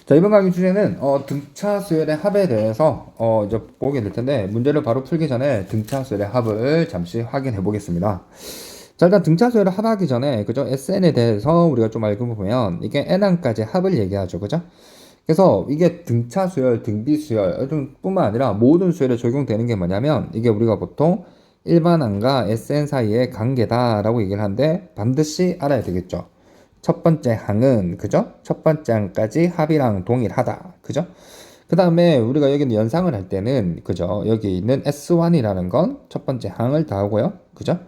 자, 이번 강의 주제는 등차 수열의 합에 대해서 이제 보게 될 텐데, 문제를 바로 풀기 전에 등차 수열의 합을 잠시 확인해 보겠습니다. 자, 일단 등차 수열을 합하기 전에 그죠? SN에 대해서 우리가 좀 알고 보면 이게 N항까지 합을 얘기하죠. 그죠? 그래서 이게 등차 수열, 등비 수열 뿐만 아니라 모든 수열에 적용되는 게 뭐냐면, 이게 우리가 보통 일반항과 SN 사이의 관계다라고 얘기를 하는데 반드시 알아야 되겠죠. 첫 번째 항은 그죠? 첫 번째 항까지 합이랑 동일하다. 그죠? 그 다음에 우리가 여기는 연상을 할 때는 그죠? 여기 있는 S1이라는 건 첫 번째 항을 더하고요. 그죠?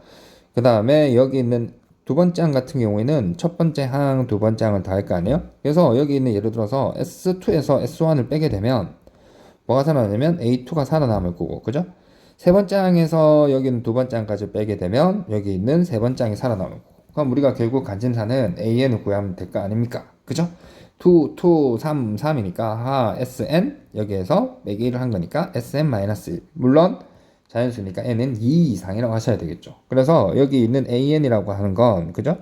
그 다음에 여기 있는 두 번째 항 같은 경우에는 첫 번째 항, 두 번째 항을 더할 거 아니에요? 그래서 여기 있는 예를 들어서 S2에서 S1을 빼게 되면 뭐가 살아나냐면 A2가 살아남을 거고, 그죠? 세 번째 항에서 여기는 두 번째 항까지 빼게 되면 여기 있는 세 번째 항이 살아남을 거고. 그럼 우리가 결국 간진사는 AN을 구하면 될 거 아닙니까? 그죠? 2, 2, 3, 3이니까 SN 여기에서 매기를 한 거니까 SN-1. 물론 자연수니까 n은 2 이상이라고 하셔야 되겠죠. 그래서 여기 있는 AN이라고 하는 건 그죠?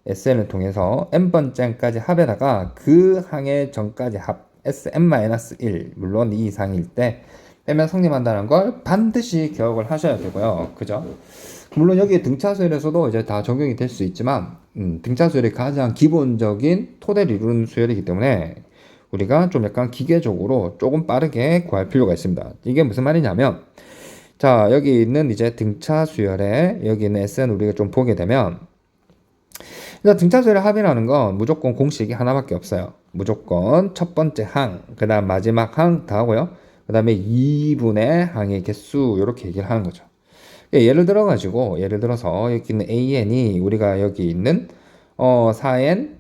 SN을 통해서 n번째까지 합에다가 그 항의 전까지 합 SN-1 물론 2 이상일 때 빼면 성립한다는 걸 반드시 기억을 하셔야 되고요. 그죠? 물론 여기 등차수열에서도 이제 다 적용이 될 수 있지만 등차수열이 가장 기본적인 토대를 이루는 수열이기 때문에 우리가 좀 약간 기계적으로 조금 빠르게 구할 필요가 있습니다. 이게 무슨 말이냐면 자, 여기 있는 이제 등차 수열에 여기 있는 SN 우리가 좀 보게 되면 일단 등차 수열의 합이라는 건 무조건 공식이 하나밖에 없어요. 무조건 첫 번째 항, 그 다음 마지막 항 다 하고요. 그 다음에 2분의 항의 개수 이렇게 얘기를 하는 거죠. 예를 들어 가지고 예를 들어서 여기 있는 AN이 우리가 여기 있는 4N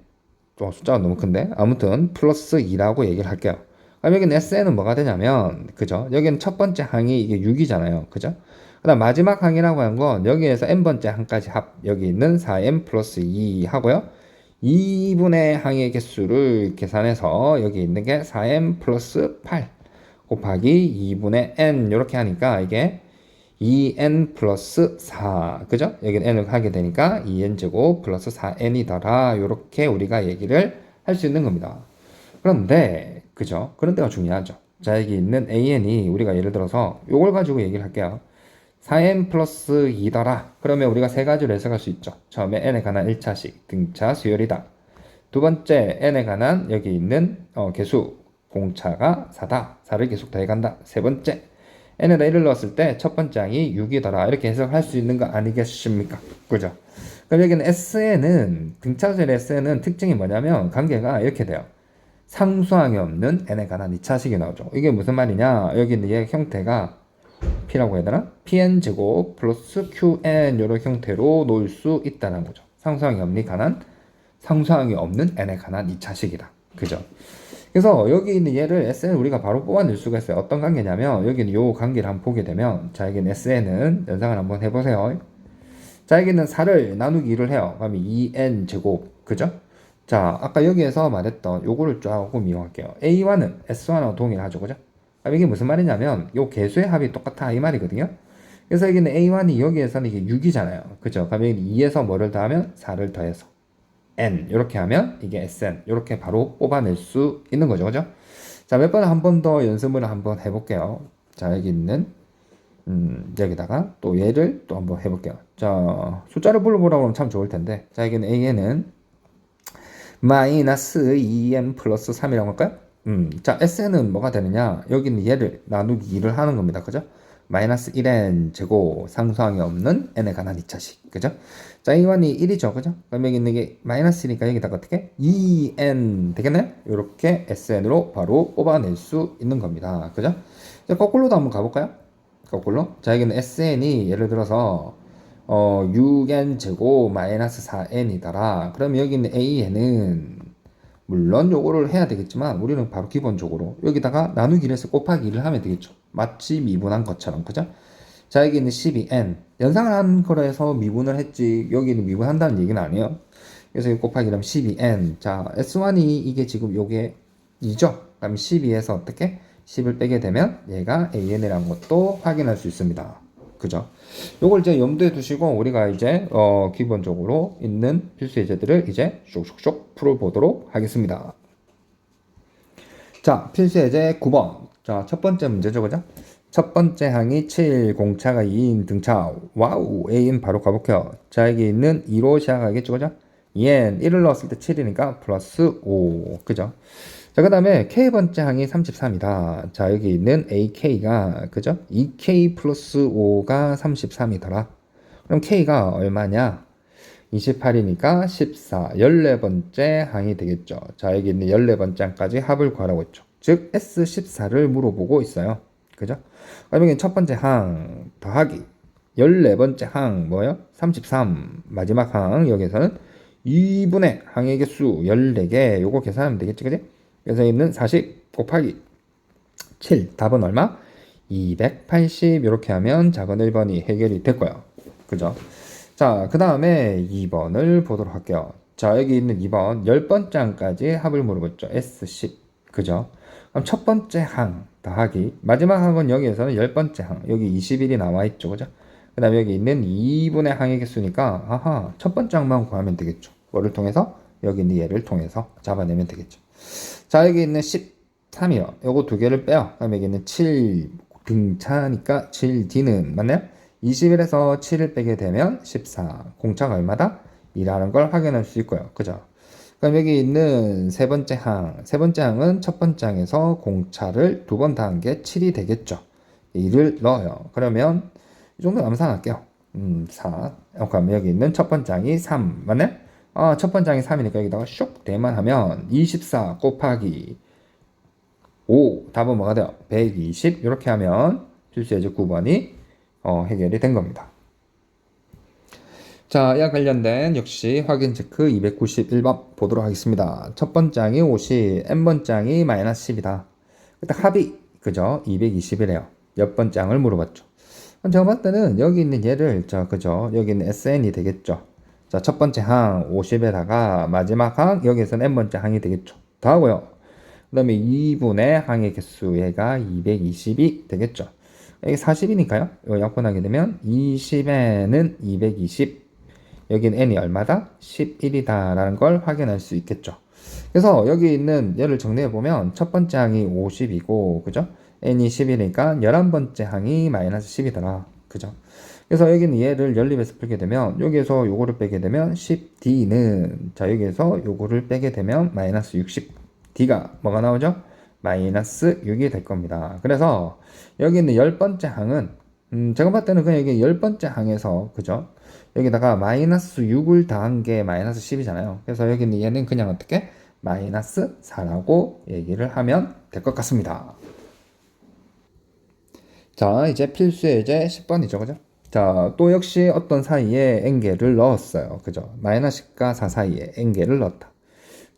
숫자가 너무 큰데 아무튼 플러스 2라고 얘기를 할게요. 그럼 여기는 SN은 뭐가 되냐면 그죠? 여기는 첫 번째 항이 이게 6이잖아요. 그죠? 그 다음 마지막 항이라고 하는 건 여기에서 n번째 항까지 합 여기 있는 4n 플러스 2 하고요. 2분의 항의 개수를 계산해서 여기 있는 게 4n 플러스 8 곱하기 2분의 n 이렇게 하니까 이게 2n 플러스 4 그죠? 여기는 n을 하게 되니까 2n 제곱 플러스 4n이더라 이렇게 우리가 얘기를 할 수 있는 겁니다. 그런데 그죠? 그런 데가 중요하죠. 자, 여기 있는 an이 우리가 예를 들어서 요걸 가지고 얘기를 할게요. 4n 플러스 2더라. 그러면 우리가 세 가지로 해석할 수 있죠. 처음에 n에 관한 1차식 등차 수열이다. 두 번째 n에 관한 여기 있는 개수 공차가 4다. 4를 계속 더해간다. 세 번째 n에다 1을 넣었을 때 첫 번째 항이 6이더라. 이렇게 해석할 수 있는 거 아니겠습니까? 그죠? 그럼 여기는 SN은 등차수열의 SN은 특징이 뭐냐면 관계가 이렇게 돼요. 상수항이 없는 n에 관한 2차식이 나오죠. 이게 무슨 말이냐? 여기 있는 얘 형태가 P라고 해야 되나? PN제곱 플러스 QN 이런 형태로 놓을 수 있다는 거죠. 상수항이 없는 n에 관한 2차식이다. 그죠? 그래서 여기 있는 얘를 SN 우리가 바로 뽑아낼 수가 있어요. 어떤 관계냐면 여기는 요 관계를 한번 보게 되면 자, 여기는 SN은 연상을 한번 해보세요. 자, 여기는 4를 나누기 2를 해요. 그러면 2n 제곱 그죠? 자, 아까 여기에서 말했던 요거를 조금 이용할게요. A1은 S1하고 동일하죠. 그죠? 이게 무슨 말이냐면 요 개수의 합이 똑같아 이 말이거든요. 그래서 여기는 A1이 여기에서는 이게 6이잖아요. 그죠? 그럼 여기 2에서 뭐를 더하면 4를 더해서 n 이렇게 하면 이게 SN 이렇게 바로 뽑아낼 수 있는 거죠. 그죠? 자, 몇 번 한 번 더 연습을 한번 해볼게요. 자, 여기 있는 여기다가 또 얘를 또 한번 해볼게요. 자, 숫자를 불러보라고 하면 참 좋을 텐데 자, 여기는 AN은 마이너스 2n 플러스 3이라고 할까요? 자, SN은 뭐가 되느냐? 여기는 얘를 나누기 2를 하는 겁니다. 그죠? 마이너스 1n 제곱 상수항이 없는 n에 관한 2차식. 그죠? 자, A1이 1이죠. 그죠? 그럼 여기 있는 게 마이너스니까 여기다가 어떻게? 2n 되겠나요? 이렇게 SN으로 바로 뽑아낼 수 있는 겁니다. 그죠? 자, 거꾸로도 한번 가볼까요? 거꾸로. 자, 여기는 SN이 예를 들어서 6n 제곱 마이너스 4n이더라. 그럼 여기 있는 AN은 물론 요거를 해야 되겠지만 우리는 바로 기본적으로 여기다가 나누기를 해서 곱하기 1을 하면 되겠죠. 마치 미분한 것처럼. 그죠? 자, 여기 있는 12n 연상을 한 거라 해서 미분을 했지 여기는 미분한다는 얘기는 아니에요. 그래서 이 곱하기 하면 12n. 자, S1이 이게 지금 요게 2죠. 그럼 12에서 어떻게? 10을 빼게 되면 얘가 AN이라는 것도 확인할 수 있습니다. 그죠? 요걸 이제 염두에 두시고 우리가 이제 기본적으로 있는 필수 예제들을 이제 쑥쑥쑥 풀어보도록 하겠습니다. 자, 필수 예제 9번. 자, 첫 번째 문제죠, 그죠? 첫 번째 항이 7, 공차가 2인 등차. 와우, A인 바로 가볼게요. 자, 여기 있는 2로 시작하겠죠, 그죠? 얘는 1을 넣었을 때 7이니까 플러스 5, 그죠? 자, 그 다음에 K번째 항이 33이다. 자, 여기 있는 AK가, 그죠? 2K 플러스 5가 33이더라. 그럼 K가 얼마냐? 28이니까 14, 14번째 항이 되겠죠. 자, 여기 있는 14번째 항까지 합을 구하라고 했죠. 즉, S14를 물어보고 있어요. 그죠? 그럼 여기 첫 번째 항 더하기 14번째 항 뭐예요? 33, 마지막 항 여기서는 2분의 항의 개수 14개 요거 계산하면 되겠지, 그지? 그래서 있는 40 곱하기 7, 답은 얼마? 280 이렇게 하면 작은 1번이 해결이 됐고요. 그죠? 자, 그 다음에 2번을 보도록 할게요. 자, 여기 있는 2번 10번째 항까지 합을 물어봤죠. S10. 그죠? 그럼 첫 번째 항 더하기 마지막 항은 여기에서는 10번째 항 여기 21이 나와 있죠. 그죠? 그 다음에 여기 있는 2분의 항의 개수니까 아하 첫 번째 항만 구하면 되겠죠. 뭐를 통해서? 여기 있는 얘를 통해서 잡아내면 되겠죠. 자, 여기 있는 13이요. 요거 두 개를 빼요. 그럼 여기 있는 7 등차니까 7D는 맞나요? 21에서 7을 빼게 되면 14. 공차가 얼마다? 2라는 걸 확인할 수 있고요. 그죠? 그럼 여기 있는 세 번째 항. 세 번째 항은 첫 번째 항에서 공차를 두 번 더한 게 7이 되겠죠. 2를 넣어요. 그러면 이 정도 암산할게요. 4. 그럼 여기 있는 첫 번째 항이 3. 맞나요? 첫 번째 항이 3이니까 여기다가 슉 대만하면 24 곱하기 5. 답은 뭐가 돼요? 120. 이렇게 하면 필수예제 9번이 해결이 된 겁니다. 자, 이와 관련된 역시 확인 체크 291번 보도록 하겠습니다. 첫 번째 항이 50, n번째 항이 마이너스 10이다. 일단 합이, 그죠? 220이래요. 몇 번째 항을 물어봤죠. 그럼 제가 봤을 때는 여기 있는 얘를, 그죠? 여기 있는 SN이 되겠죠. 자, 첫 번째 항 50에다가 마지막 항, 여기에서는 n번째 항이 되겠죠. 더하고요. 그 다음에 2분의 항의 개수, 얘가 220이 되겠죠. 여기 40이니까요. 이거 약분하게 되면 20에는 220, 여긴 n이 얼마다? 11이다 라는 걸 확인할 수 있겠죠. 그래서 여기 있는 얘를 정리해 보면 첫 번째 항이 50이고 그죠? n이 10이니까 11번째 항이 마이너스 10이더라. 그죠? 그래서 여기는 얘를 연립해서 풀게 되면 여기에서 요거를 빼게 되면 10d는 자 여기에서 요거를 빼게 되면 마이너스 60. d가 뭐가 나오죠? 마이너스 6이 될 겁니다. 그래서 여기 있는 10번째 항은 제가 봤을 때는 그냥 여기 10번째 항에서 그죠? 여기다가 마이너스 6을 더한 게 마이너스 10이잖아요. 그래서 여기 있는 얘는 그냥 어떻게? 마이너스 4라고 얘기를 하면 될 것 같습니다. 자, 이제 필수 예제 10번이죠. 그죠? 자, 또 역시 어떤 사이에 n개를 넣었어요. 그죠? 마이너스 10과 4 사이에 n개를 넣었다.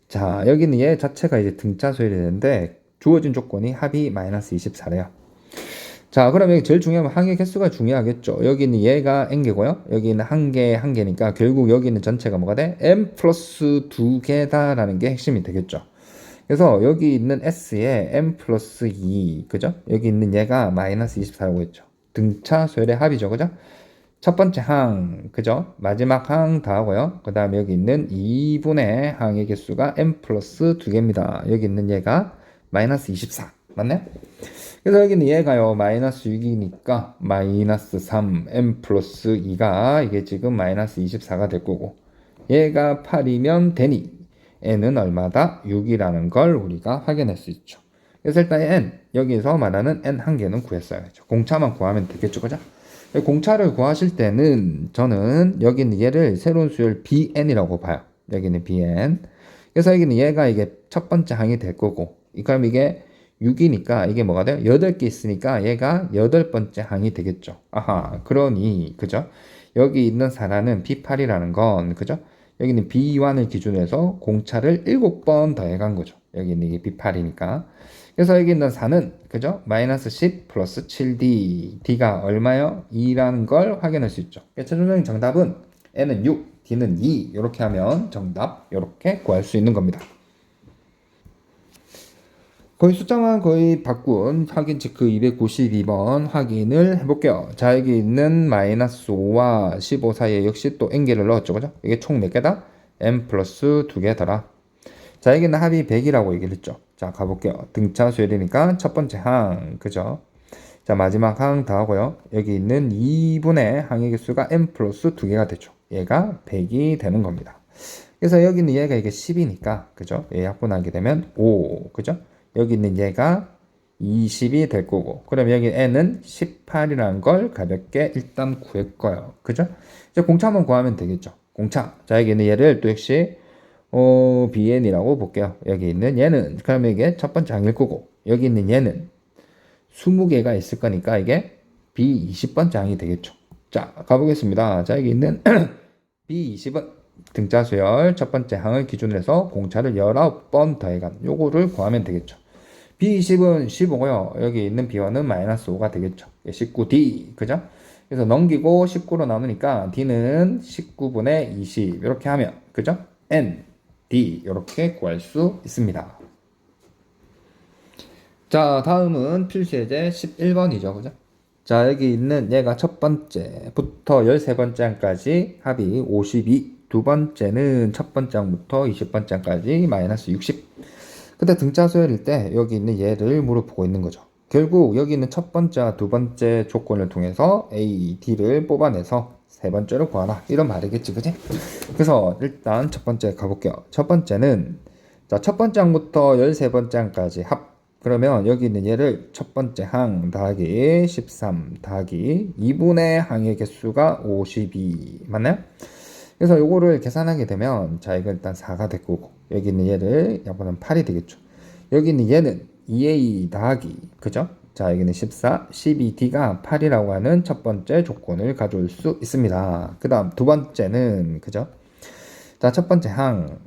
자, 여기는 얘 자체가 이제 등차 수열이 되는데 주어진 조건이 합이 마이너스 24래요. 자, 그럼 여기 제일 중요한 항의 개수가 중요하겠죠. 여기 있는 얘가 n개고요. 여기 있는 한 개니까 결국 여기 있는 전체가 뭐가 돼? n 플러스 2개다라는 게 핵심이 되겠죠. 그래서 여기 있는 s에 n 플러스 2, 그죠? 여기 있는 얘가 마이너스 24라고 했죠. 등차 수열의 합이죠. 그죠? 첫 번째 항, 그죠? 마지막 항 더하고요. 그 다음에 여기 있는 2분의 항의 개수가 n 플러스 2개입니다. 여기 있는 얘가 마이너스 24. 맞네? 그래서 여기는 얘가요, 마이너스 6이니까 마이너스 3, n 플러스 2가 이게 지금 마이너스 24가 될 거고, 얘가 8이면 되니, n은 얼마다? 6이라는 걸 우리가 확인할 수 있죠. 그래서 일단 n, 여기서 말하는 n 한 개는 구했어야죠. 공차만 구하면 되겠죠, 그죠? 공차를 구하실 때는 저는 여기는 얘를 새로운 수열 bn이라고 봐요. 여기는 bn. 그래서 여기는 얘가 이게 첫 번째 항이 될 거고, 그럼 이게 6이니까 이게 뭐가 돼요? 8개 있으니까 얘가 8번째 항이 되겠죠. 아하, 그러니, 그죠? 여기 있는 4라는 B8이라는 건, 그죠? 여기는 B1을 기준으로 해서 공차를 7번 더해간 거죠. 여기 있는 이게 B8이니까. 그래서 여기 있는 4는, 그죠? 마이너스 10 플러스 7D. D가 얼마요? 2라는 걸 확인할 수 있죠. 최종적인 정답은 N은 6, D는 2. 이렇게 하면 정답, 이렇게 구할 수 있는 겁니다. 거의 숫자만 거의 바꾼 확인 체크 292번 확인을 해볼게요. 자, 여기 있는 마이너스 5와 15 사이에 역시 또 n개를 넣었죠. 그죠? 이게 총 몇 개다? n 플러스 2개더라. 자, 여기는 합이 100이라고 얘기를 했죠. 자, 가볼게요. 등차 수열이니까 첫 번째 항, 그죠? 자, 마지막 항 더하고요. 여기 있는 2분의 항의 개수가 n 플러스 2개가 되죠. 얘가 100이 되는 겁니다. 그래서 여기 있는 얘가 이게 10이니까, 그죠? 얘 약분하게 되면 5, 그죠? 여기 있는 얘가 20이 될 거고, 그럼 여기 n은 18이라는 걸 가볍게 일단 구할 거예요. 그죠? 이제 공차 한번 구하면 되겠죠. 공차. 자, 여기 있는 얘를 또 역시, bn이라고 볼게요. 여기 있는 얘는, 그러면 이게 첫 번째 항일 거고, 여기 있는 얘는 20개가 있을 거니까 이게 B20번째 항이 되겠죠. 자, 가보겠습니다. 자, 여기 있는 B20은 등차 수열 첫 번째 항을 기준으로 해서 공차를 19번 더해간 요거를 구하면 되겠죠. B20은 15고요. 여기 있는 B1은 마이너스 5가 되겠죠. 19D, 그죠? 그래서 넘기고 19로 나누니까 D는 19분의 20 이렇게 하면, 그죠? N, D 이렇게 구할 수 있습니다. 자, 다음은 필수예제 11번이죠. 그죠? 자, 여기 있는 얘가 첫 번째부터 13번째 항까지 합이 52. 두 번째는 첫 번째 항부터 20번째 항까지 마이너스 60. 근데 등차 수열일 때 여기 있는 얘를 물어보고 있는 거죠. 결국 여기 있는 첫 번째와 두 번째 조건을 통해서 A, D를 뽑아내서 세 번째로 구하라. 이런 말이겠지, 그지? 그래서 일단 첫 번째 가볼게요. 첫 번째는, 자, 첫 번째 항부터 13번째 항까지 합. 그러면 여기 있는 얘를 첫 번째 항 더하기 13 더하기 2분의 항의 개수가 52 맞나요? 그래서 요거를 계산하게 되면, 자, 이거 일단 4가 될 거고, 여기 있는 얘를 약분하면 8이 되겠죠. 여기 있는 얘는 2a 더하기, 그죠? 자, 여기는 14, 12d가 8이라고 하는 첫 번째 조건을 가져올 수 있습니다. 그 다음 두 번째는, 그죠? 자, 첫 번째 항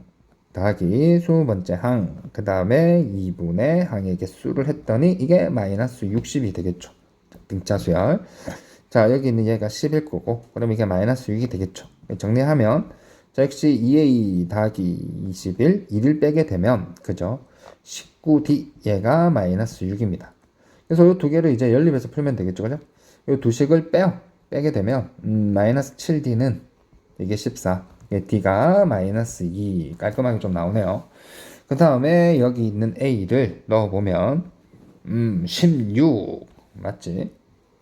더하기 20번째 항, 그 다음에 2분의 항의 개수를 했더니 이게 마이너스 60이 되겠죠. 등차 수열. 자, 여기 있는 얘가 10일 거고, 그럼 이게 마이너스 6이 되겠죠. 정리하면, 자, 역시 2a 더하기 21, 1을 빼게 되면, 그죠? 19d, 얘가 마이너스 6입니다. 그래서 이 두 개를 이제 연립해서 풀면 되겠죠. 그죠? 이 두 식을 빼게 되면, 마이너스 7d는 이게 14. d가 마이너스 2. 깔끔하게 좀 나오네요. 그 다음에 여기 있는 a를 넣어보면, 16. 맞지?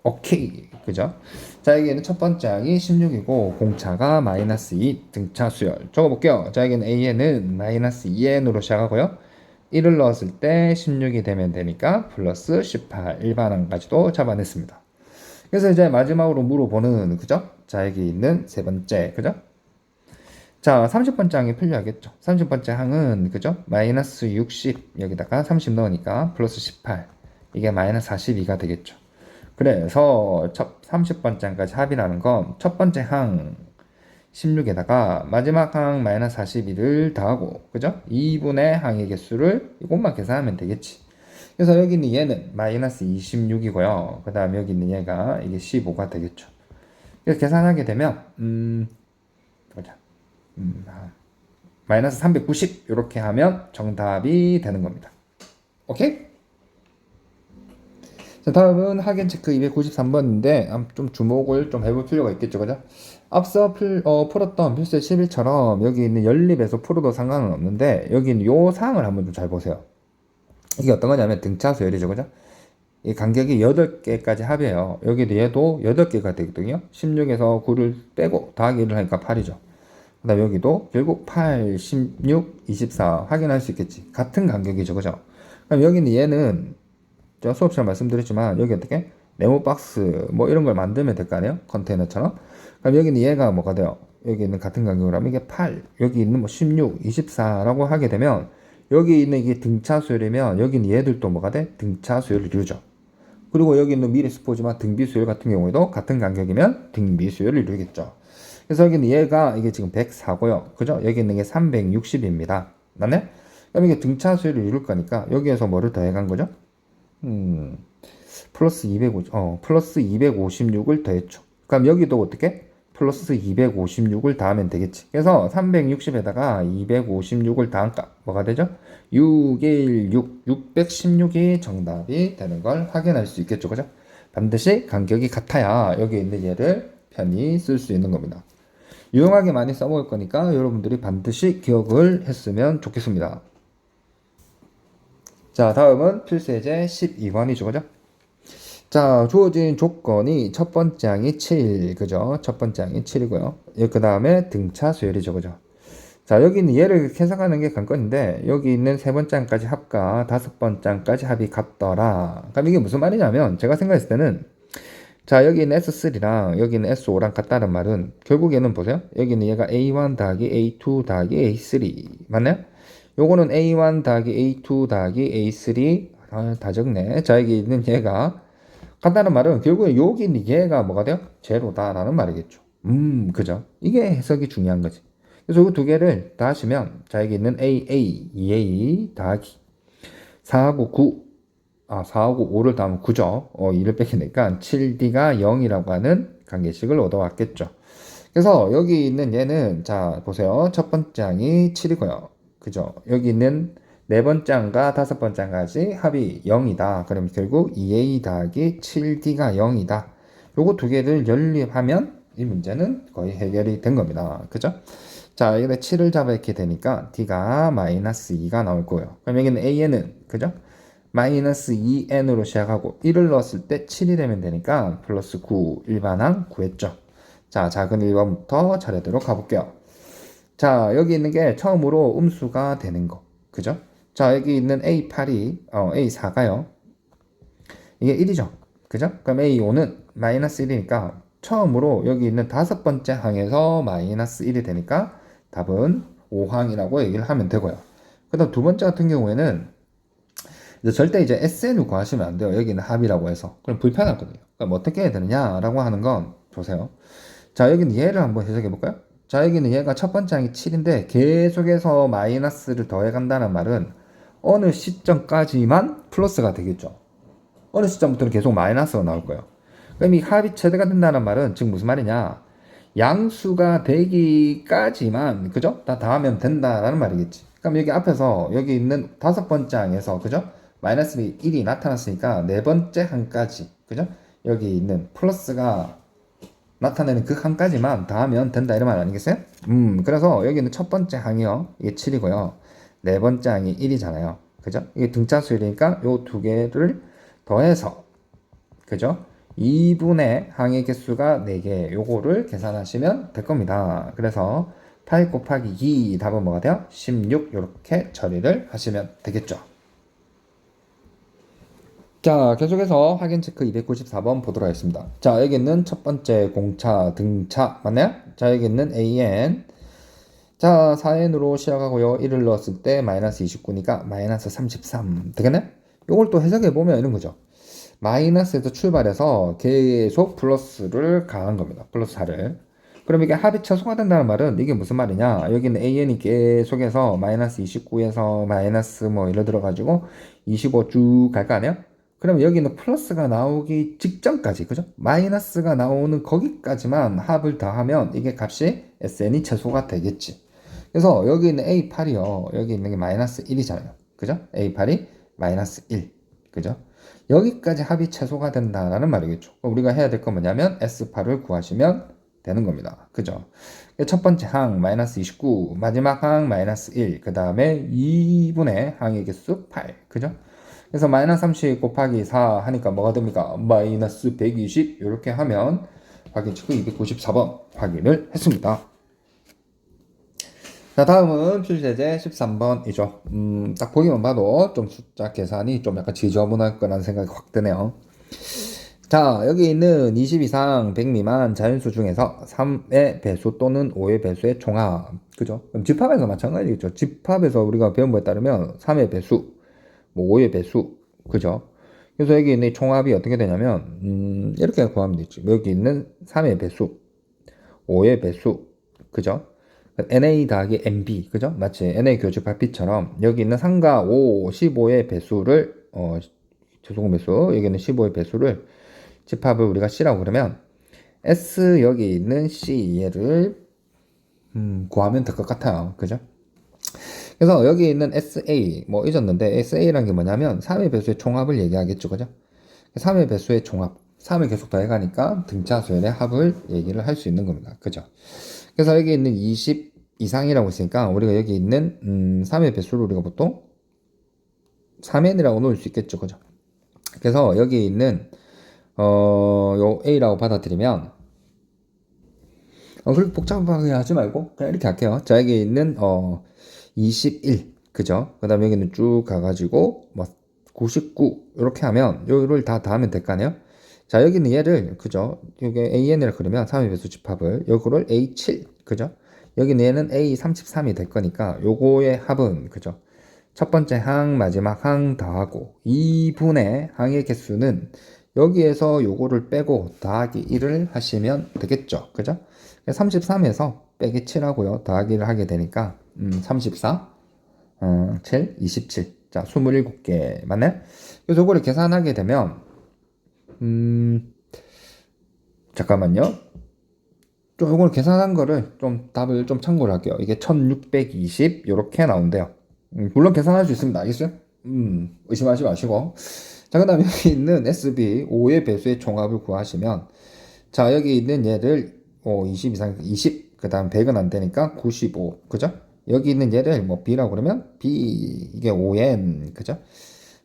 오케이. 그죠? 자, 여기는 첫 번째 항이 16이고, 공차가 마이너스 2 등차 수열. 적어볼게요. 자, 여기는 a는 마이너스 2n으로 시작하고요. 1을 넣었을 때 16이 되면 되니까 플러스 18 일반항까지도 잡아냈습니다. 그래서 이제 마지막으로 물어보는, 그죠? 자, 여기 있는 세 번째, 그죠? 자, 30번째 항이 필요하겠죠. 30번째 항은, 그죠? 마이너스 60 여기다가 30 넣으니까 플러스 18 이게 마이너스 42가 되겠죠. 그래서 30번째 항까지 합이라는 건 첫 번째 항 16에다가 마지막 항 마이너스 42를 더하고, 그죠? 2분의 항의 개수를 이것만 계산하면 되겠지. 그래서 여기 있는 얘는 마이너스 26이고요. 그 다음에 여기 있는 얘가 이게 15가 되겠죠. 그래서 계산하게 되면, 보자. 마이너스 390 이렇게 하면 정답이 되는 겁니다. 오케이? 자, 다음은 학연 체크 293번인데 좀 주목을 좀 해볼 필요가 있겠죠, 그죠? 앞서 풀었던 필수 11처럼 여기 있는 연립에서 풀어도 상관은 없는데 여기 있는 요 사항을 한번 좀 잘 보세요. 이게 어떤 거냐면 등차 수열이죠, 그죠? 이 간격이 8개까지 합이에요. 여기도 얘도 8개가 되거든요. 16에서 9를 빼고 더하기 1을 하니까 8이죠. 그 다음 여기도 결국 8, 16, 24 확인할 수 있겠지. 같은 간격이죠, 그죠? 그럼 여기는 얘는 제가 수업 시간 말씀드렸지만 여기 어떻게 네모 박스 뭐 이런 걸 만들면 될 거 아니에요? 컨테이너처럼. 그럼 여기는 얘가 뭐가 돼요? 여기 있는 같은 간격으로 하면 이게 8, 여기 있는 뭐 16, 24라고 하게 되면 여기 있는 이게 등차 수열이면 여기는 얘들도 뭐가 돼? 등차 수열을 이루죠. 그리고 여기 있는 미리 스포지만 등비 수열 같은 경우에도 같은 간격이면 등비 수열을 이루겠죠. 그래서 여기는 얘가 이게 지금 104고요. 그죠? 여기 있는 게 360입니다. 맞네? 그럼 이게 등차 수열을 이룰 거니까 여기에서 뭐를 더해간 거죠? 플러스 256을 더했죠. 그럼 여기도 어떻게? 플러스 256을 더하면 되겠지. 그래서 360에다가 256을 더한 값 뭐가 되죠? 616, 616이 정답이 되는 걸 확인할 수 있겠죠. 그죠? 반드시 간격이 같아야 여기 있는 얘를 편히 쓸 수 있는 겁니다. 유용하게 많이 써먹을 거니까 여러분들이 반드시 기억을 했으면 좋겠습니다. 자, 다음은 필수예제 12번이죠, 그죠? 자, 주어진 조건이 첫 번째 항이 7, 그죠? 첫 번째 항이 7이고요. 그 다음에 등차 수열이죠, 그죠? 자, 여기 있는 얘를 해석하는 게 관건인데, 여기 있는 세 번째 항까지 합과 다섯 번째 항까지 합이 같더라. 그럼 이게 무슨 말이냐면, 제가 생각했을 때는, 자, 여기 있는 S3랑 여기 있는 S5랑 같다는 말은, 결국에는 보세요. 여기 있는 얘가 A1 더하기 A2 더하기 A3. 맞나요? 요거는 A1 더하기 A2 더하기 A3. 다 적네. 자, 여기 있는 얘가, 같다는 말은 결국에 여기 있는 얘가 뭐가 돼요? 제로다라는 말이겠죠. 그죠? 이게 해석이 중요한 거지. 그래서 그 두 개를 다 하시면, 자, 여기 있는 AA, 2A 더하기 4하고 9, 4하고 5를 더하면 9죠. 2를 빼기니까 7D가 0이라고 하는 관계식을 얻어왔겠죠. 그래서 여기 있는 얘는, 자, 보세요. 첫 번째 항이 7이고요. 그죠? 여기 있는 네 번째 항과 다섯 번째 항까지 합이 0이다. 그럼 결국 2A 더하기 7D가 0이다. 요거 두 개를 연립하면 이 문제는 거의 해결이 된 겁니다. 그죠? 자, 여기다 7을 잡아 이렇게 되니까 D가 마이너스 2가 나올 거예요. 그럼 여기는 AN은, 그죠? 마이너스 2N으로 시작하고 1을 넣었을 때 7이 되면 되니까 플러스 9, 일반항 구했죠. 자, 작은 1번부터 차례대로 가볼게요. 자, 여기 있는 게 처음으로 음수가 되는 거. 그죠? 자, 여기 있는 A8이, A4가요. 이게 1이죠. 그죠? 그럼 A5는 마이너스 1이니까 처음으로 여기 있는 다섯 번째 항에서 마이너스 1이 되니까 답은 5항이라고 얘기를 하면 되고요. 그 다음 두 번째 같은 경우에는 이제 절대 이제 SN을 구하시면 안 돼요. 여기는 합이라고 해서. 그럼 불편하거든요. 그럼 어떻게 해야 되느냐라고 하는 건 보세요. 자, 여기는 얘를 한번 해석해 볼까요? 자, 여기는 얘가 첫 번째 항이 7인데 계속해서 마이너스를 더해 간다는 말은 어느 시점까지만 플러스가 되겠죠. 어느 시점부터는 계속 마이너스가 나올 거예요. 그럼 이 합이 최대가 된다는 말은 지금 무슨 말이냐? 양수가 되기까지만, 그죠? 다 더하면 된다라는 말이겠지. 그럼 여기 앞에서 여기 있는 다섯 번째 항에서, 그죠? 마이너스 1이 나타났으니까 네 번째 항까지, 그죠? 여기 있는 플러스가 나타내는 그 항까지만 더하면 된다 이런 말 아니겠어요? 그래서 여기는 첫 번째 항이요. 이게 7이고요. 네 번째 항이 1이잖아요. 그죠? 이게 등차수열이니까 요 두 개를 더해서, 그죠? 2분의 항의 개수가 4개, 요거를 계산하시면 될 겁니다. 그래서 8 곱하기 2 답은 뭐가 돼요? 16 이렇게 처리를 하시면 되겠죠. 자, 계속해서 확인 체크 294번 보도록 하겠습니다. 자, 여기는 첫 번째 공차, 등차 맞나요? 자, 여기는 AN. 자, 4N으로 시작하고요. 1을 넣었을 때 마이너스 29니까 마이너스 33 되겠네? 요걸 또 해석해 보면 이런 거죠. 마이너스에서 출발해서 계속 플러스를 가한 겁니다. 플러스 4를. 그럼 이게 합이 최소가 된다는 말은 이게 무슨 말이냐? 여기는 AN이 계속해서 마이너스 29에서 마이너스 뭐 예를 들어가지고 25 쭉 갈 거 아니에요? 그럼 여기는 플러스가 나오기 직전까지, 그죠? 마이너스가 나오는 거기까지만 합을 더하면 이게 값이 SN이 최소가 되겠지. 그래서 여기 있는 A8이요. 여기 있는 게 마이너스 1이잖아요. 그죠? A8이 마이너스 1. 그죠? 여기까지 합이 최소가 된다라는 말이겠죠. 우리가 해야 될 건 뭐냐면 S8을 구하시면 되는 겁니다. 그죠? 첫 번째 항 마이너스 29, 마지막 항 마이너스 1, 그 다음에 2분의 항의 개수 8. 그죠? 그래서 마이너스 30 곱하기 4 하니까 뭐가 됩니까? 마이너스 120 이렇게 하면 확인 체크 294번 확인을 했습니다. 자, 다음은 필수제제 13번이죠. 딱 보기만 봐도 좀 숫자 계산이 좀 약간 지저분할 거라는 생각이 확 드네요. 자, 여기 있는 20 이상 100 미만 자연수 중에서 3의 배수 또는 5의 배수의 총합. 그죠? 그럼 집합에서 마찬가지겠죠. 집합에서 우리가 배운 거에 따르면 3의 배수, 뭐 5의 배수. 그죠? 그래서 여기 있는 총합이 어떻게 되냐면, 이렇게 구하면 되지. 여기 있는 3의 배수, 5의 배수. 그죠? NA 더하기 NB, 그죠? 마치 NA 교집합 B처럼 여기 있는 3과 5, 15의 배수를, 최소공 배수, 여기는 15의 배수를 집합을 우리가 C라고 그러면 S 여기 있는 C 얘를 구하면 될 것 같아요. 그죠? 그래서 여기 있는 SA 뭐 잊었는데 SA라는 게 뭐냐면 3의 배수의 총합을 얘기하겠죠. 그죠? 3의 배수의 총합, 3을 계속 더해가니까 등차수열의 합을 얘기를 할 수 있는 겁니다. 그죠? 그래서 여기 있는 20 이상이라고 있으니까 우리가 여기 있는 3의 배수를 우리가 보통 3n이라고 놓을 수 있겠죠. 그죠? 그래서 여기 있는 요 a라고 받아들이면 그렇게 복잡하게 하지 말고 그냥 이렇게 할게요. 자, 여기 있는 21 그죠? 그 다음에 여기는 쭉 가가지고 뭐 99 이렇게 하면 요를 다 더하면 될 거 아니에요? 자, 여기는 얘를 그죠? 이게 AN이라 그러면 3의 배수 집합을 요거를 A7 그죠? 여기는 얘는 A33이 될 거니까 요거의 합은 그죠? 첫 번째 항 마지막 항 더하고 2분의 항의 개수는 여기에서 요거를 빼고 더하기 1을 하시면 되겠죠. 그죠? 33에서 빼기 7하고요. 더하기를 하게 되니까 34 7 27 자 27개 맞나요? 그래서 요거를 계산하게 되면 잠깐만요. 좀 요걸 계산한 거를 좀 답을 좀 참고를 할게요. 이게 1620 요렇게 나온대요. 물론 계산할 수 있습니다. 알겠어요? 의심하지 마시고. 자, 그 다음에 여기 있는 SB 5의 배수의 총합을 구하시면 자, 여기 있는 얘를 20 이상 20, 그 다음 100은 안 되니까 95, 그죠? 여기 있는 얘를 뭐 B라고 그러면 B, 이게 5N, 그죠?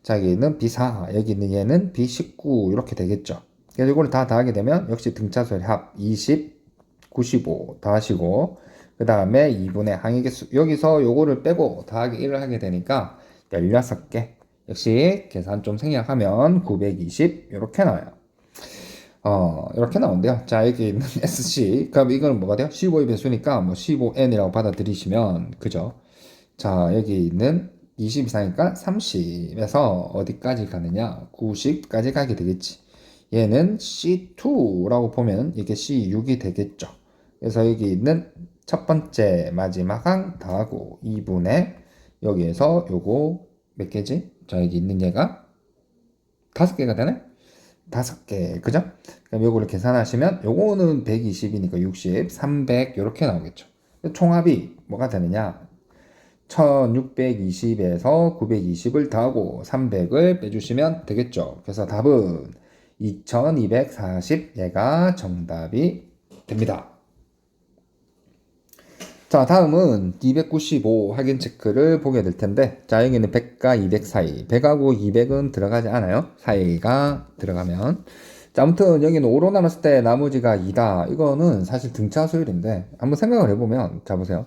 자, 여기 있는 B4, 여기 있는 얘는 B19, 이렇게 되겠죠. 그래서 이걸 다 더하게 되면 역시 등차수의 합 20, 95 더하시고, 그 다음에 2분의 항의 개수. 여기서 요거를 빼고 더하기 1을 하게 되니까 16개. 역시 계산 좀 생략하면 920, 이렇게 나와요. 이렇게 나온대요. 자, 여기 있는 SC. 그럼 이거는 뭐가 돼요? 15의 배수니까 뭐 15N이라고 받아들이시면, 그죠? 자, 여기 있는 20 이상이니까 30에서 어디까지 가느냐? 90까지 가게 되겠지. 얘는 C2라고 보면 이게 C6이 되겠죠. 그래서 여기 있는 첫 번째 마지막 항 더하고 2분의 여기에서 요거 몇 개지? 자, 여기 있는 얘가 5개가 되네? 5개, 그죠? 그럼 요거를 계산하시면 요거는 120이니까 60, 300 이렇게 나오겠죠. 총합이 뭐가 되느냐? 1620에서 920을 더하고 300을 빼주시면 되겠죠. 그래서 답은 2240 얘가 정답이 됩니다. 자, 다음은 295 확인 체크를 보게 될 텐데, 자, 여기는 100과 200 사이. 100하고 200은 들어가지 않아요. 사이가 들어가면. 자, 아무튼 여기는 5로 나눴을 때 나머지가 2다. 이거는 사실 등차 수열인데, 한번 생각을 해보면, 자, 보세요.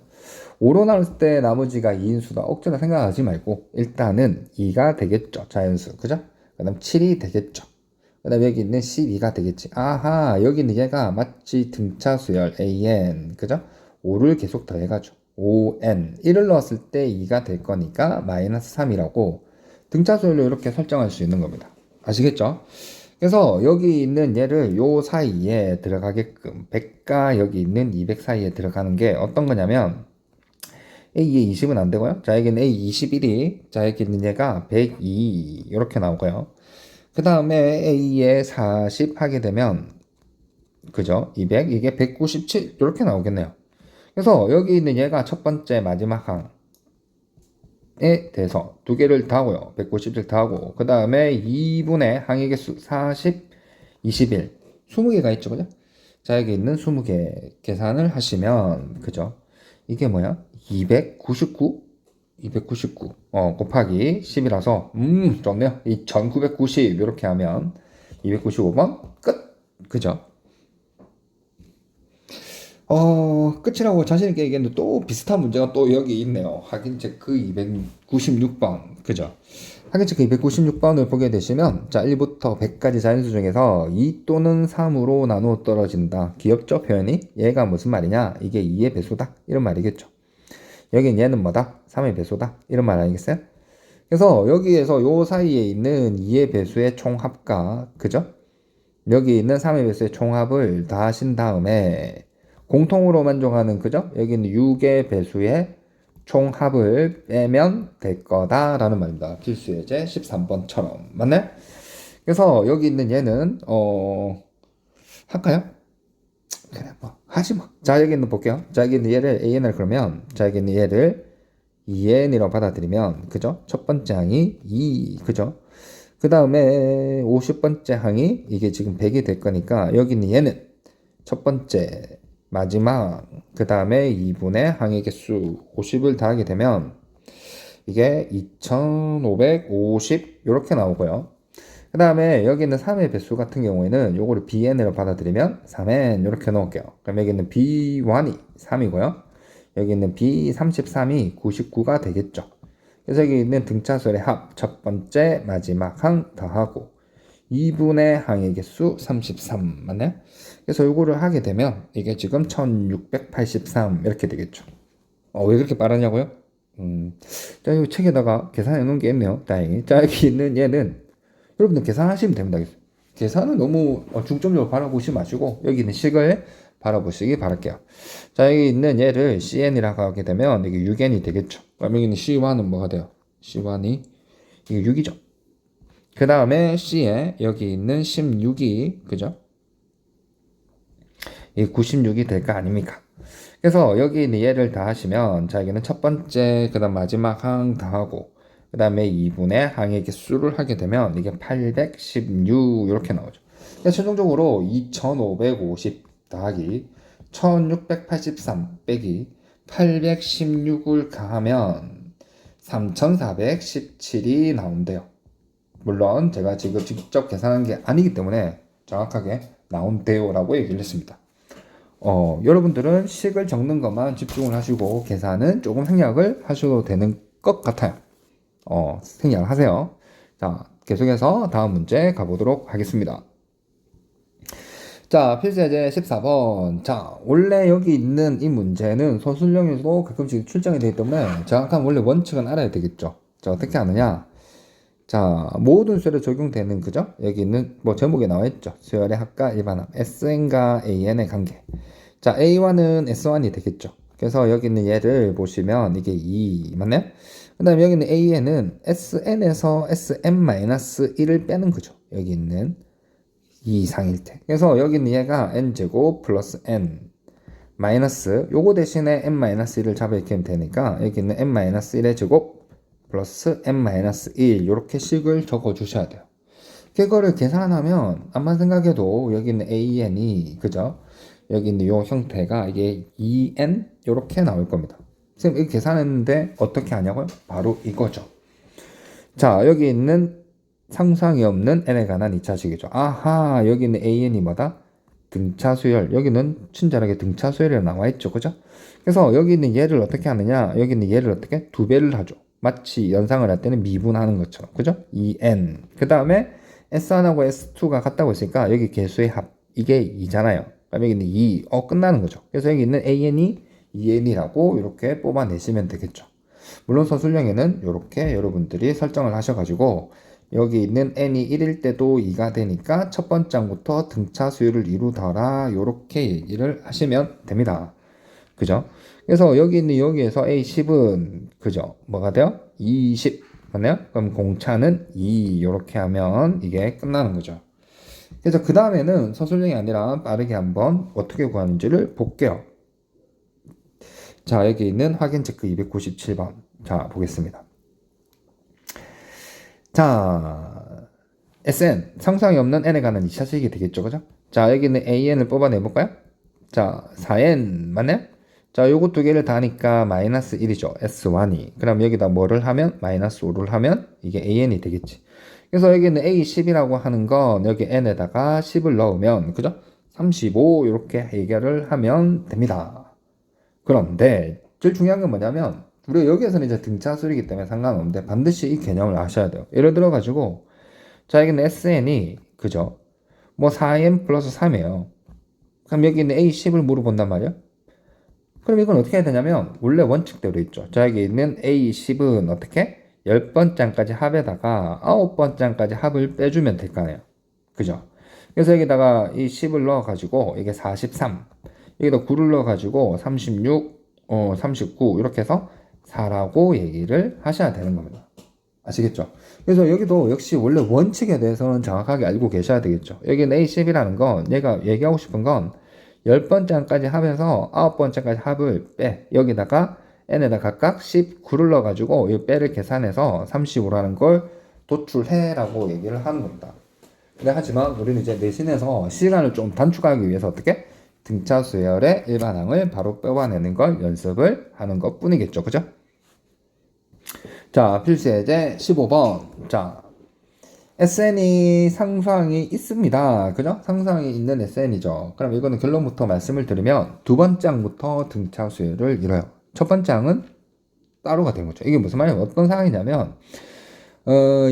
5로 나눴을 때 나머지가 2인 수다. 억지로 생각하지 말고, 일단은 2가 되겠죠. 자연수. 그죠? 그 다음 7이 되겠죠. 그 다음에 여기 있는 12가 되겠지. 아하, 여기 있는 얘가 마치 등차 수열 AN. 그죠? 5를 계속 더해가지고 5n 1을 넣었을 때 2가 될 거니까 마이너스 3이라고 등차수열로 이렇게 설정할 수 있는 겁니다. 아시겠죠? 그래서 여기 있는 얘를 요 사이에 들어가게끔 100과 여기 있는 200 사이에 들어가는 게 어떤 거냐면 A에 20은 안 되고요. 자, 여기는 A 21이 자, 여기 있는 얘가 102 이렇게 나오고요. 그 다음에 A에 40 하게 되면 그죠? 200 이게 197 이렇게 나오겠네요. 그래서 여기 있는 얘가 첫 번째 마지막 항에 대해서 두 개를 더하고요. 190을 더하고 그 다음에 2분의 항의 개수 40, 21 20개가 있죠. 그죠? 자, 여기 있는 20개 계산을 하시면 그죠? 이게 뭐야? 299? 299 곱하기 10이라서 좋네요. 이 1990 이렇게 하면 295번 끝. 그죠? 끝이라고 자신있게 얘기했는데 또 비슷한 문제가 또 여기 있네요. 확인 체크 296번. 그죠? 확인 체크 296번을 보게 되시면, 자, 1부터 100까지 자연수 중에서 2 또는 3으로 나누어 떨어진다. 귀엽죠? 표현이? 얘가 무슨 말이냐? 이게 2의 배수다. 이런 말이겠죠. 여긴 얘는 뭐다? 3의 배수다. 이런 말 아니겠어요? 그래서 여기에서 요 사이에 있는 2의 배수의 총합과, 그죠? 여기 있는 3의 배수의 총합을 다 하신 다음에, 공통으로 만족하는 그죠? 여기는 6의 배수의 총합을 빼면 될 거다라는 말입니다. 필수 예제 13번처럼 맞나요? 그래서 여기 있는 얘는 할까요? 그래 뭐 하지 뭐. 자, 여기 있는 볼게요. 자, 여기 있는 얘를 AN을 그러면 자, 여기 있는 얘를 2N이라고 받아들이면 그죠? 첫 번째 항이 2 그죠? 그 다음에 50번째 항이 이게 지금 100이 될 거니까 여기 있는 얘는 첫 번째 마지막 그 다음에 2분의 항의 개수 50을 더하게 되면 이게 2550 이렇게 나오고요. 그 다음에 여기 있는 3의 배수 같은 경우에는 요거를 bn으로 받아들이면 3n 이렇게 넣을게요. 그럼 여기 있는 b1이 3이고요. 여기 있는 b33이 99가 되겠죠. 그래서 여기 있는 등차수열의 합, 첫 번째 마지막 항 더하고 2분의 항의 개수 33 맞나요? 그래서 요거를 하게 되면 이게 지금 1683 이렇게 되겠죠. 왜 그렇게 빠르냐고요? 자, 이 책에다가 계산해 놓은 게 있네요. 다행히. 자, 여기 있는 얘는 여러분들 계산하시면 됩니다. 계산은 너무 중점적으로 바라보시 마시고 여기 있는 식을 바라보시기 바랄게요. 자, 여기 있는 얘를 cn이라고 하게 되면 이게 6n이 되겠죠. 그럼 여기 있는 c1은 뭐가 돼요? c1이 이게 6이죠. 그 다음에 c에 여기 있는 16이 그죠? 이 96이 될 거 아닙니까? 그래서 여기 있는 얘를 다 하시면 자 여기는 첫 번째 그 다음 마지막 항 더하고 그 다음에 2분의 항의 개수를 하게 되면 이게 816 이렇게 나오죠. 그래서 최종적으로 2550 더하기 1683 빼기 816을 가하면 3417이 나온대요. 물론 제가 지금 직접 계산한 게 아니기 때문에 정확하게 나온대요 라고 얘기를 했습니다. 여러분들은 식을 적는 것만 집중을 하시고 계산은 조금 생략을 하셔도 되는 것 같아요. 생략을 하세요. 자, 계속해서 다음 문제 가보도록 하겠습니다. 자, 필수예제 14번. 자, 원래 여기 있는 이 문제는 서술형에서도 가끔씩 출제가 되기 때문에 정확한 원래 원칙은 알아야 되겠죠. 자, 어떻게 하느냐? 자, 모든 수열에 적용되는 그죠? 여기 있는 뭐 제목에 나와 있죠. 수열의 합과 일반합 SN과 AN의 관계. 자, A1은 S1이 되겠죠. 그래서 여기 있는 얘를 보시면 이게 2 맞나요? 그 다음에 여기 있는 AN은 SN에서 SM-1을 빼는 거죠. 여기 있는 2 이상일 때. 그래서 여기 있는 얘가 n제곱 플러스 n 마이너스 요거 대신에 n-1을 잡아주면 되니까 여기 있는 n-1의 제곱 플러스 n-1 이렇게 식을 적어 주셔야 돼요. 그거를 계산하면 암만 생각해도 여기 있는 an이 그죠? 여기 있는 요 형태가 이게 2n 이렇게 나올 겁니다. 지금 이렇게 계산했는데 어떻게 하냐고요? 바로 이거죠. 자, 여기 있는 상상이 없는 n에 관한 2차식이죠. 아하, 여기 있는 an이 뭐다? 등차수열. 여기는 친절하게 등차수열이 나와 있죠. 그죠? 그래서 여기 있는 얘를 어떻게 하느냐? 여기 있는 얘를 어떻게? 2배를 하죠. 마치 연상을 할 때는 미분하는 것처럼. 그죠? 2n. 그 다음에 S1하고 S2가 같다고 했으니까 여기 개수의 합. 이게 2잖아요. 그럼 여기 있는 2. 끝나는 거죠. 그래서 여기 있는 an이 2n이라고 이렇게 뽑아내시면 되겠죠. 물론 서술형에는 이렇게 여러분들이 설정을 하셔가지고 여기 있는 n이 1일 때도 2가 되니까 첫 번째 항부터 등차 수열을 이루더라 이렇게 얘기를 하시면 됩니다. 그죠? 그래서 여기 있는 여기에서 A10은 그죠? 뭐가 돼요? 20 맞나요? 그럼 공차는 2 이렇게 하면 이게 끝나는 거죠. 그래서 그 다음에는 서술형이 아니라 빠르게 한번 어떻게 구하는지를 볼게요. 자, 여기 있는 확인 체크 297번. 자, 보겠습니다. 자, SN, 상수항이 없는 n에 관한 2차식이 되겠죠, 그죠? 자, 여기 있는 AN을 뽑아내볼까요? 자, 4n, 맞나요? 자, 요거 두 개를 다 하니까 마이너스 1이죠, S1이. 그럼 여기다 뭐를 하면? 마이너스 5를 하면 이게 AN이 되겠지. 그래서 여기 있는 A10이라고 하는 건 여기 n에다가 10을 넣으면, 그죠? 35, 이렇게 해결을 하면 됩니다. 그런데, 제일 중요한 건 뭐냐면, 우리가 여기에서는 이제 등차수이기 때문에 상관없는데 반드시 이 개념을 아셔야 돼요. 예를 들어 가지고 자 여기는 SN이 그죠? 뭐 4n 플러스 3이에요. 그럼 여기 있는 A10을 물어본단 말이야. 그럼 이건 어떻게 해야 되냐면 원래 원칙대로 있죠. 자 여기 있는 A10은 어떻게? 10번째까지 합에다가 9번째까지 합을 빼주면 될 거 아니에요. 그죠? 그래서 여기다가 이 10을 넣어 가지고 이게 43 여기다 9를 넣어 가지고 36 39 이렇게 해서 4라고 얘기를 하셔야 되는 겁니다. 아시겠죠? 그래서 여기도 역시 원래 원칙에 대해서는 정확하게 알고 계셔야 되겠죠. 여기는 A10이라는 건 얘가 얘기하고 싶은 건 10번째 항까지 합해서 9번째까지 합을 빼. 여기다가 n에다 각각 19를 넣어가지고 이 빼를 계산해서 35라는 걸 도출해 라고 얘기를 하는 겁니다. 근데 하지만 우리는 이제 내신에서 시간을 좀 단축하기 위해서 어떻게? 등차 수열의 일반항을 바로 뽑아내는 걸 연습을 하는 것 뿐이겠죠. 그죠? 자, 필수 예제 15번. 자, SN이 상수항이 있습니다. 그죠? 상수항이 있는 SN이죠. 그럼 이거는 결론부터 말씀을 드리면 두 번째 항부터 등차 수열을 이뤄요. 첫 번째 항은 따로가 되는 거죠. 이게 무슨 말이에요? 어떤 상황이냐면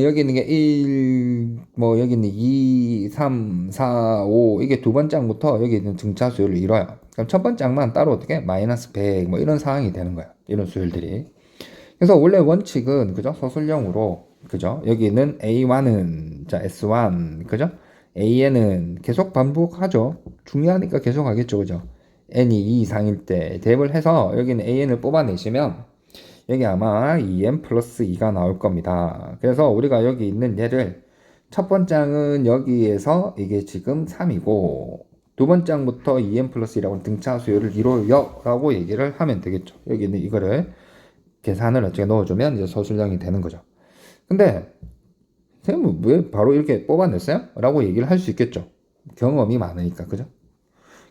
여기 있는 게 1, 뭐 여기 있는 2, 3, 4, 5 이게 두 번째 항부터 여기 있는 등차 수열을 이뤄요. 그럼 첫 번째 항만 따로 어떻게 마이너스 100 뭐 이런 상황이 되는 거예요. 이런 수열들이. 그래서 원래 원칙은 그죠? 서술형으로 그죠? 여기 있는 A1은 자 S1 그죠? AN은 계속 반복하죠. 중요하니까 계속 하겠죠. 그죠? n이 2 이상일 때 대입을 해서 여기는 AN을 뽑아내시면 여기 아마 2n 플러스 2가 나올 겁니다. 그래서 우리가 여기 있는 얘를 첫 번째 항은 여기에서 이게 지금 3이고 두 번째 항부터 2n 플러스 2라고 등차 수열을 이뤄요 라고 얘기를 하면 되겠죠. 여기 있는 이거를 계산을 어떻게 넣어주면 이제 서술형이 되는 거죠. 근데 선생님 왜 바로 이렇게 뽑아냈어요? 라고 얘기를 할 수 있겠죠. 경험이 많으니까 그죠?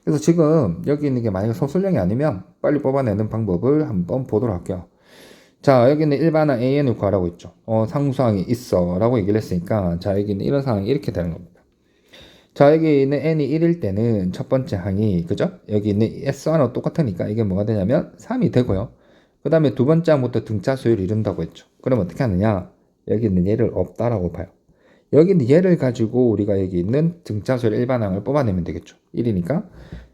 그래서 지금 여기 있는 게 만약에 서술형이 아니면 빨리 뽑아내는 방법을 한번 보도록 할게요. 자, 여기는 일반항 AN을 구하라고 했죠. 상수항이 있어 라고 얘기를 했으니까 자, 여기는 이런 상황이 이렇게 되는 겁니다. 자, 여기 있는 n이 1일 때는 첫 번째 항이 그죠? 여기 있는 S1하고 똑같으니까 이게 뭐가 되냐면 3이 되고요. 그 다음에 두 번째 항부터 등차 수열을 이룬다고 했죠. 그럼 어떻게 하느냐? 여기 있는 얘를 없다라고 봐요. 여기 있는 얘를 가지고 우리가 여기 있는 등차 수열 일반항을 뽑아내면 되겠죠. 1이니까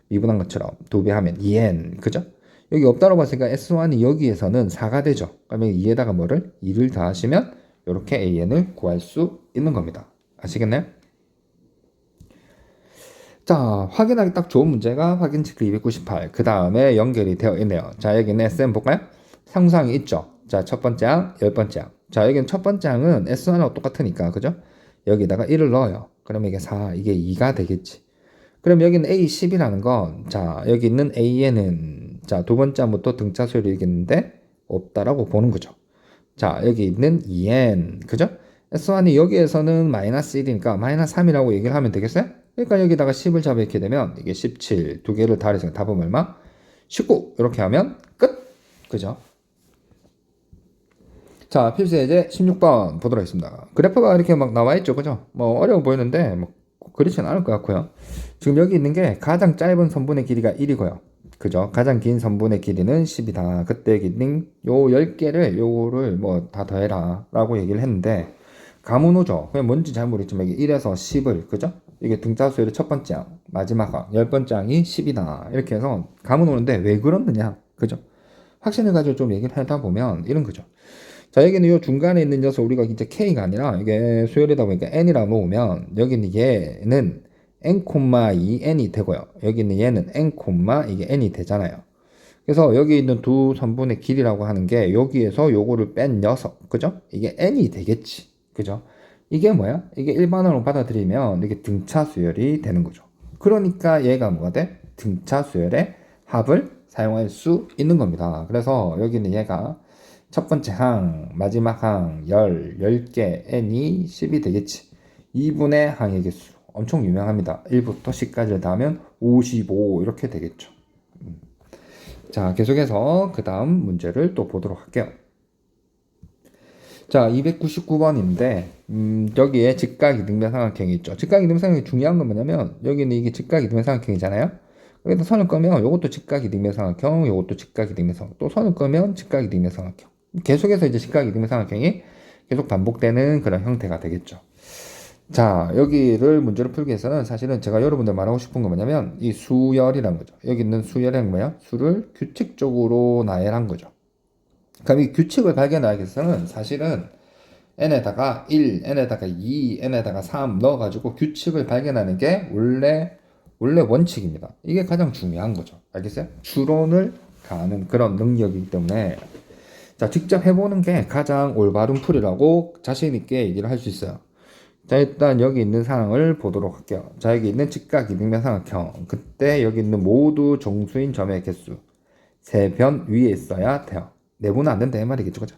미분한 것처럼 2배 하면 2n 그죠? 여기 없다라고 봤으니까 S1이 여기에서는 4가 되죠. 그러면 2에다가 뭐를? 2를 더하시면 이렇게 AN을 구할 수 있는 겁니다. 아시겠나요? 자, 확인하기 딱 좋은 문제가 확인 체크 298. 그 다음에 연결이 되어 있네요. 자, 여기는 SM 볼까요? 상수항이 있죠. 자, 첫 번째 항, 열 번째 항. 자, 여기는 첫 번째 항은 S1하고 똑같으니까, 그죠? 여기다가 1을 넣어요. 그러면 이게 4, 이게 2가 되겠지. 그럼 여기는 A10이라는 건, 자, 여기 있는 AN은, 자, 두 번째 항부터 등차 수열이 있겠는데, 없다라고 보는 거죠. 자, 여기 있는 2N, 그죠? S1이 여기에서는 마이너스 1이니까 마이너스 3이라고 얘기를 하면 되겠어요? 그러니까 여기다가 10을 잡아이렇게 되면 이게 17, 두 개를 더해서 답은 얼마? 19 이렇게 하면 끝! 그죠? 자, 필수 예제 16번 보도록 하겠습니다. 그래프가 이렇게 막 나와 있죠, 그죠? 뭐 어려워 보이는데 뭐 그렇진 않을 것 같고요. 지금 여기 있는 게 가장 짧은 선분의 길이가 1이고요. 그죠? 가장 긴 선분의 길이는 10이다. 그때 여기 있는 요 10개를 요거를 뭐 다 더해라 라고 얘기를 했는데 가문 오죠. 그냥 뭔지 잘 모르겠지만 이게 1에서 10을 그죠? 이게 등차 수열의 첫 번째 항, 마지막 항, 열 번째 항이 10이다. 이렇게 해서 가문 오는데 왜 그렇느냐? 그죠? 확신을 가지고 좀 얘기를 하다 보면 이런 거죠. 자, 여기는 이 중간에 있는 녀석 우리가 이제 K가 아니라 이게 수열이다 보니까 N이라고 놓으면 여기는 얘는 N, 2N이 되고요. 여기 있는 얘는 N, 이게 N이 되잖아요. 그래서 여기 있는 두 선분의 길이라고 하는 게 여기에서 요거를 뺀 녀석, 그죠? 이게 N이 되겠지. 그죠? 이게 뭐야? 이게 일반어로 받아들이면 이게 등차 수열이 되는 거죠. 그러니까 얘가 뭐가 돼? 등차 수열의 합을 사용할 수 있는 겁니다. 그래서 여기는 얘가 첫 번째 항, 마지막 항, 10개, n이 10이 되겠지. 2분의 항의 개수. 엄청 유명합니다. 1부터 10까지를 더하면 55 이렇게 되겠죠. 자, 계속해서 그 다음 문제를 또 보도록 할게요. 자, 299번인데 여기에 직각이등변삼각형이 있죠. 직각이등변삼각형이 중요한 건 뭐냐면 여기는 이게 직각이등변삼각형이잖아요. 여기다 선을 끄면 이것도 직각이등변삼각형, 이것도 직각이등변삼각형, 또 선을 끄면 직각이등변삼각형. 계속해서 이제 직각이등변삼각형이 계속 반복되는 그런 형태가 되겠죠. 자, 여기를 문제로 풀기 위해서는 사실은 제가 여러분들 말하고 싶은 건 뭐냐면 이 수열이란 거죠. 여기 있는 수열이란 뭐야? 수를 규칙적으로 나열한 거죠. 그럼 이 규칙을 발견하기 위해서는 사실은 n에다가 1, n에다가 2, n에다가 3 넣어가지고 규칙을 발견하는 게 원래 원칙입니다. 이게 가장 중요한 거죠. 알겠어요? 추론을 가하는 그런 능력이기 때문에 자, 직접 해보는 게 가장 올바른 풀이라고 자신있게 얘기를 할 수 있어요. 자, 일단 여기 있는 상황을 보도록 할게요. 자, 여기 있는 직각이등변삼각형. 그때 여기 있는 모두 정수인 점의 개수 3변 위에 있어야 돼요. 내부는 안 된다 이 말이겠죠, 그죠?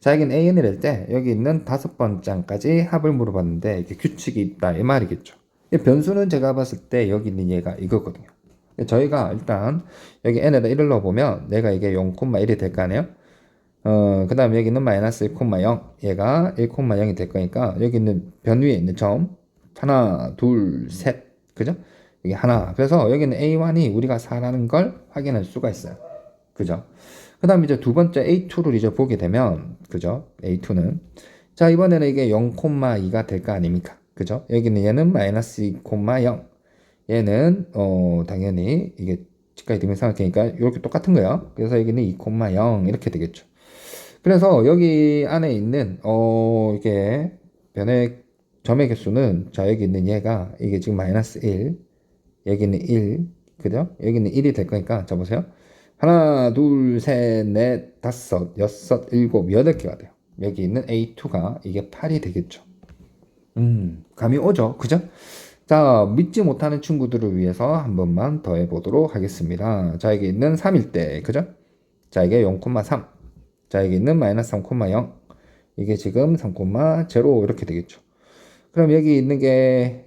자, 여기는 AN을 할 때 여기 있는 5번째까지 합을 물어봤는데 이게 규칙이 있다 이 말이겠죠. 변수는 제가 봤을 때 여기 있는 얘가 이거거든요. 저희가 일단 여기 n에다 1을 넣어보면 내가 이게 0,1이 될 거 아니에요? 그 다음에 여기는 마이너스 1,0 얘가 1,0이 될 거니까 여기 있는 변 위에 있는 점 하나 둘 셋 그죠? 이게 하나 그래서 여기는 A1이 우리가 4라는 걸 확인할 수가 있어요. 그죠? 그 다음에 이제 두 번째 A2를 이제 보게 되면 그죠? A2는 자 이번에는 이게 0,2가 될 거 아닙니까? 그죠? 여기는 얘는 마이너스 2,0 얘는 당연히 이게 직각이 등변삼각형이니까 이렇게 똑같은 거예요. 그래서 여기는 2,0 이렇게 되겠죠. 그래서 여기 안에 있는 이게 변의 점의 개수는 자 여기 있는 얘가 이게 지금 마이너스 1 여기는 1 그죠? 여기는 1이 될 거니까 자 보세요. 하나 둘 셋 넷 다섯 여섯 일곱 여덟 개가 돼요. 여기 있는 A2가 이게 8이 되겠죠. 감이 오죠? 그죠? 자, 믿지 못하는 친구들을 위해서 한 번만 더 해보도록 하겠습니다. 자, 여기 있는 3일 때, 그죠? 자, 이게 0,3. 자, 여기 있는 마이너스 3,0. 이게 지금 3,0 이렇게 되겠죠. 그럼 여기 있는 게,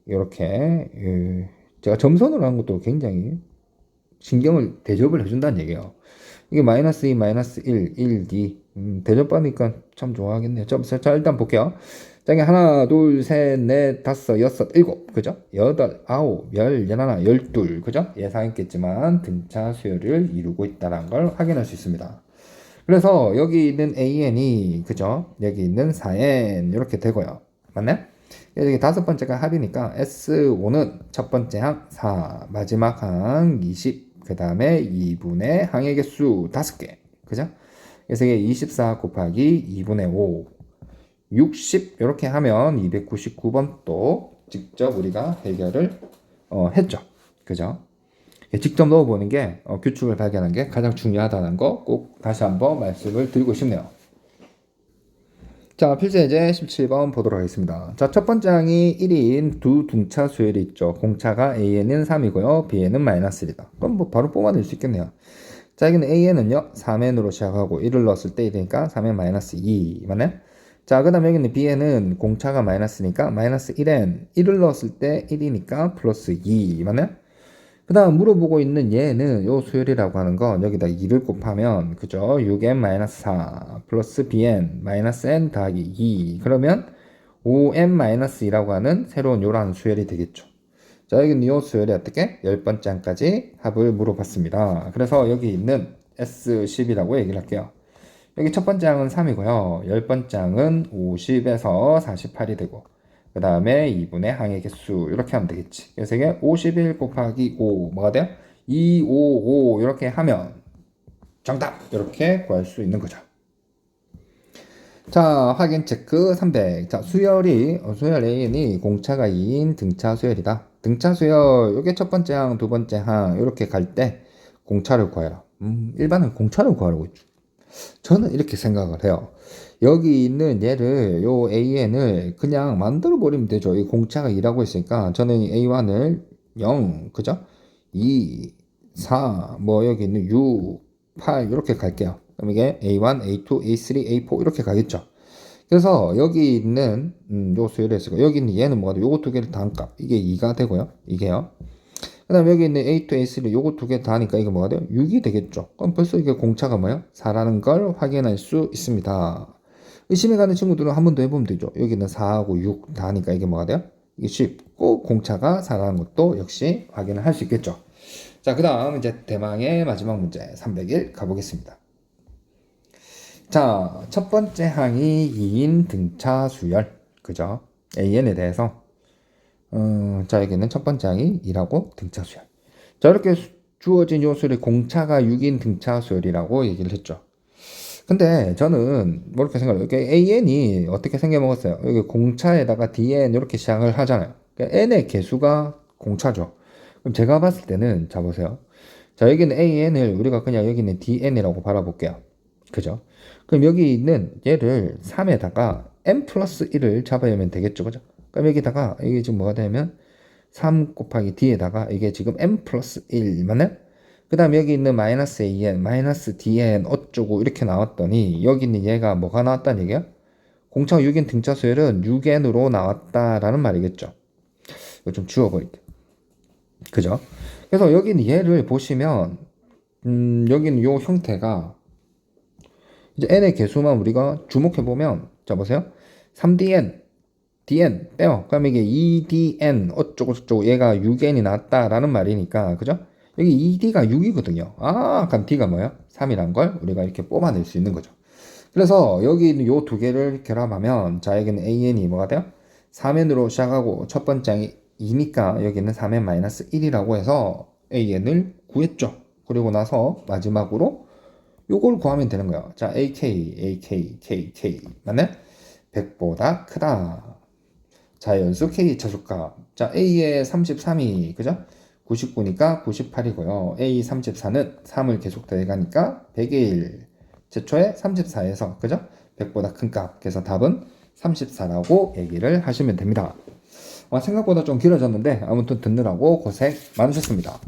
이렇게, 제가 점선으로 한 것도 굉장히 신경을 대접을 해준다는 얘기예요. 이게 마이너스 2, 마이너스 1, 1, 2. 대접받으니까 참 좋아하겠네요. 자, 일단 볼게요. 자, 이게 하나, 둘, 셋, 넷, 다섯, 여섯, 일곱. 그죠? 여덟, 아홉, 열, 열하나, 열둘. 그죠? 예상했겠지만 등차 수열을 이루고 있다는 걸 확인할 수 있습니다. 그래서 여기 있는 AN이, 그죠? 여기 있는 4N, 이렇게 되고요. 맞나요? 여기 다섯 번째가 합이니까 S5는 첫 번째 항 4, 마지막 항 20, 그 다음에 2분의 항의 개수 5개. 그죠? 그래서 이게 24 곱하기 2분의 5, 60 이렇게 하면 299번 또 직접 우리가 해결을 했죠. 그죠? 직접 넣어보는 게 규칙을 발견하는 게 가장 중요하다는 거 꼭 다시 한번 말씀을 드리고 싶네요. 자, 필수예제 17번 보도록 하겠습니다. 자, 첫 번째 항이 1인 두 등차 수열이 있죠. 공차가 A에는 3이고요. B에는 마이너스 1이다. 그럼 뭐 바로 뽑아낼 수 있겠네요. 자, 여기는 A에는요, 3n으로 시작하고 1을 넣었을 때 1이니까 3n 마이너스 2. 맞나요? 자, 그 다음에 여기는 B에는 공차가 마이너스니까 마이너스 1n. 1을 넣었을 때 1이니까 플러스 2. 맞나요? 그 다음 물어보고 있는 얘는 요 수열이라고 하는 건 여기다 2를 곱하면 그죠? 6n-4 플러스 bn 마이너스 n 더하기 2 그러면 5n-2라고 하는 새로운 요런 수열이 되겠죠. 자 여기는 요 수열이 어떻게? 10번째 항까지 합을 물어봤습니다. 그래서 여기 있는 S10이라고 얘기를 할게요. 여기 첫 번째 항은 3이고요. 10번째 항은 50에서 48이 되고 그 다음에 2분의 항의 개수 이렇게 하면 되겠지. 그래서 이게 51 곱하기 5 뭐가 돼요? 255 이렇게 하면 정답 이렇게 구할 수 있는 거죠. 자 확인 체크 300. 자 수열 An이 공차가 2인 등차 수열이다. 등차 수열 이게 첫 번째 항 두 번째 항 이렇게 갈 때 공차를 구해라. 일반은 공차를 구하라고 했죠. 저는 이렇게 생각을 해요. 여기 있는 얘를 요 AN을 그냥 만들어 버리면 되죠. 이 공차가 2라고 했으니까 저는 A1을 0 그죠? 2 4 뭐 여기 있는 6 8 이렇게 갈게요. 그럼 이게 A1 A2 A3 A4 이렇게 가겠죠. 그래서 여기 있는 요 수열에 있고 여기 있는 얘는 뭐가 돼? 요거 두 개를 다 한 값. 이게 2가 되고요. 이게요. 그 다음에 여기 있는 A2, A3 요거 두 개 다 하니까 이게 뭐가 돼요? 6이 되겠죠. 그럼 벌써 이게 공차가 뭐예요? 4라는 걸 확인할 수 있습니다. 의심이 가는 친구들은 한 번 더 해보면 되죠. 여기는 4하고 6 다 하니까 이게 뭐가 돼요? 이게 10. 꼭 공차가 4라는 것도 역시 확인을 할 수 있겠죠. 자, 그 다음 이제 대망의 마지막 문제 301 가보겠습니다. 자, 첫 번째 항이 2인 등차 수열. 그죠? AN에 대해서. 자, 여기는 첫 번째 항이 2라고 등차 수열. 자, 이렇게 주어진 요소를 공차가 6인 등차 수열이라고 얘기를 했죠. 근데 저는 뭐 이렇게 생각해요. AN이 어떻게 생겨먹었어요? 여기 공차에다가 DN 이렇게 시작을 하잖아요. 그러니까 N의 개수가 공차죠. 그럼 제가 봤을 때는 자 보세요. 자 여기는 AN을 우리가 그냥 여기는 DN이라고 바라볼게요. 그죠? 그럼 여기 있는 얘를 3에다가 n 플러스 1을 잡아야면 되겠죠. 그죠? 그럼 여기다가 이게 지금 뭐가 되냐면 3 곱하기 D에다가 이게 지금 n 플러스 1 맞나요? 그 다음에 여기 있는 마이너스 AN, 마이너스 DN 어쩌고 이렇게 나왔더니 여기 있는 얘가 뭐가 나왔다는 얘기야? 공차 6인 등차 수열은 6n으로 나왔다라는 말이겠죠. 이거 좀 지워버릴게요. 그죠? 그래서 여기는 얘를 보시면 여기는 요 형태가 이제 n의 개수만 우리가 주목해보면, 자, 보세요. 3dn, dn 빼요. 그럼 이게 2dn 어쩌고저쩌고 얘가 6n이 나왔다라는 말이니까, 그죠? 여기 2d가 6이거든요. 아, 그럼 d가 뭐예요? 3이란 걸 우리가 이렇게 뽑아낼 수 있는 거죠. 그래서 여기 있는 요 두 개를 결합하면, 자, 여기는 an이 뭐가 돼요? 3n으로 시작하고 첫 번째 2니까 여기는 3n-1이라고 해서 an을 구했죠. 그리고 나서 마지막으로 요걸 구하면 되는 거예요. 자, AK 맞네? 100보다 크다. 자연수 K 차수값. 자, A의 33이, 그죠? 99니까 98이고요. A 34는 3을 계속 더해가니까 100의 1. 제초에 34에서, 그죠? 100보다 큰 값. 그래서 답은 34라고 얘기를 하시면 됩니다. 생각보다 좀 길어졌는데, 아무튼 듣느라고 고생 많으셨습니다.